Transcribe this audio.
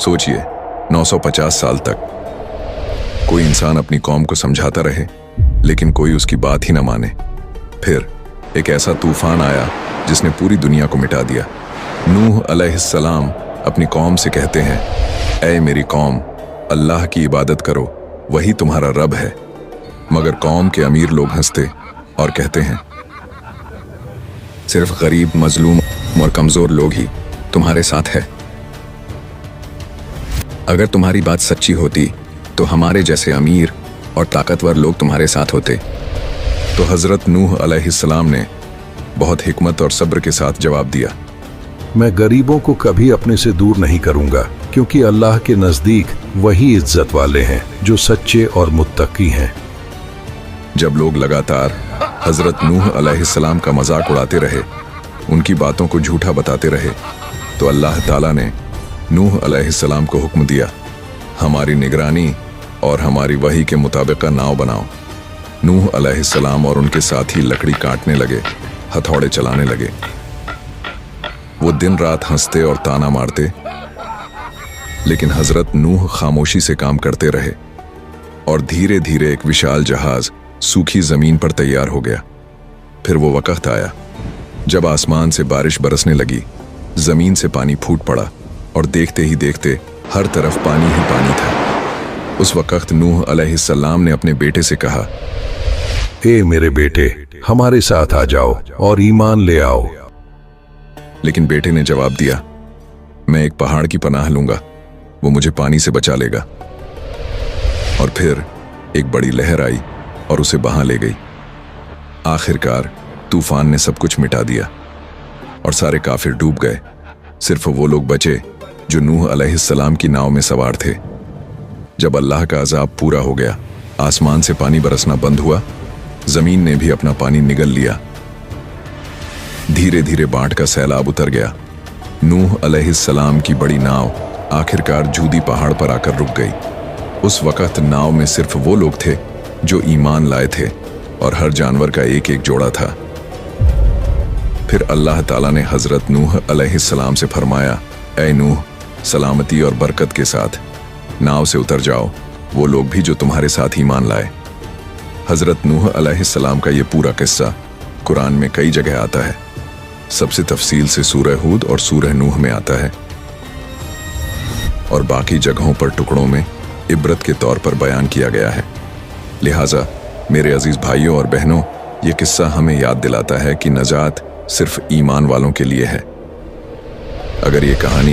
सोचिए, 950 साल तक कोई इंसान अपनी कौम को समझाता रहे, लेकिन कोई उसकी बात ही ना माने। फिर एक ऐसा तूफान आया जिसने पूरी दुनिया को मिटा दिया। नूह अलैहिस्सलाम अपनी कौम से कहते हैं, ऐ मेरी कौम, अल्लाह की इबादत करो, वही तुम्हारा रब है। मगर कौम के अमीर लोग हंसते और कहते हैं, सिर्फ गरीब, मजलूम और कमजोर लोग ही तुम्हारे साथ है। अगर तुम्हारी बात सच्ची होती तो हमारे जैसे अमीर और ताकतवर लोग तुम्हारे साथ होते। तो हजरत नूह अलैहिस्सलाम ने बहुत हिकमत और सब्र के साथ जवाब दिया, मैं गरीबों को कभी अपने से दूर नहीं करूंगा, क्योंकि अल्लाह के नजदीक वही इज्जत वाले हैं जो सच्चे और मुत्तकी हैं। जब लोग लगातार हजरत नूह अलैहिस्सलाम का मजाक उड़ाते रहे, उनकी बातों को झूठा बताते रहे, तो अल्लाह ताला ने नूह अलैहिस्सलाम को हुक्म दिया, हमारी निगरानी और हमारी वही के मुताबिक नाव बनाओ। नूह अलैहिस्सलाम और उनके साथी लकड़ी काटने लगे, हथौड़े चलाने लगे। वो दिन रात हंसते और ताना मारते, लेकिन हजरत नूह खामोशी से काम करते रहे और धीरे धीरे एक विशाल जहाज सूखी जमीन पर तैयार हो गया। फिर वो वक्त आया जब आसमान से बारिश बरसने लगी, जमीन से पानी फूट पड़ा और देखते ही देखते हर तरफ पानी ही पानी था। उस वक्त नूह अलैहिस्सलाम ने अपने बेटे से कहा, ए मेरे बेटे, हमारे साथ आ जाओ और ईमान ले आओ। लेकिन बेटे ने जवाब दिया, मैं एक पहाड़ की पनाह लूंगा, वो मुझे पानी से बचा लेगा। और फिर एक बड़ी लहर आई और उसे बहा ले गई। आखिरकार तूफान ने सब कुछ मिटा दिया और सारे काफिर डूब गए। सिर्फ वो लोग बचे जो नूह अलैहिस्सलाम की नाव में सवार थे। जब अल्लाह का अजाब पूरा हो गया, आसमान से पानी बरसना बंद हुआ, जमीन ने भी अपना पानी निगल लिया। धीरे धीरे बाढ़ का सैलाब उतर गया। नूह अलैहिस्सलाम की बड़ी नाव आखिरकार जूदी पहाड़ पर आकर रुक गई। उस वक्त नाव में सिर्फ वो लोग थे जो ईमान लाए थे और हर जानवर का एक एक जोड़ा था। फिर अल्लाह ताला ने हजरत नूह अलैहिस्सलाम से फरमाया, ऐ नूह, सलामती और बरकत के साथ नाव से उतर जाओ, वो लोग भी जो तुम्हारे साथ ईमान लाए। हजरत नूह अलैहिस्सलाम का ये पूरा किस्सा कुरान में कई जगह आता है। सबसे तफसील से सूरह हूद और सूरह नूह में आता है, और बाकी जगहों पर टुकड़ों में इबरत के तौर पर बयान किया गया है। लिहाजा मेरे अजीज भाइयों और बहनों, ये किस्सा हमें याद दिलाता है कि नजात सिर्फ ईमान वालों के लिए है। अगर ये कहानी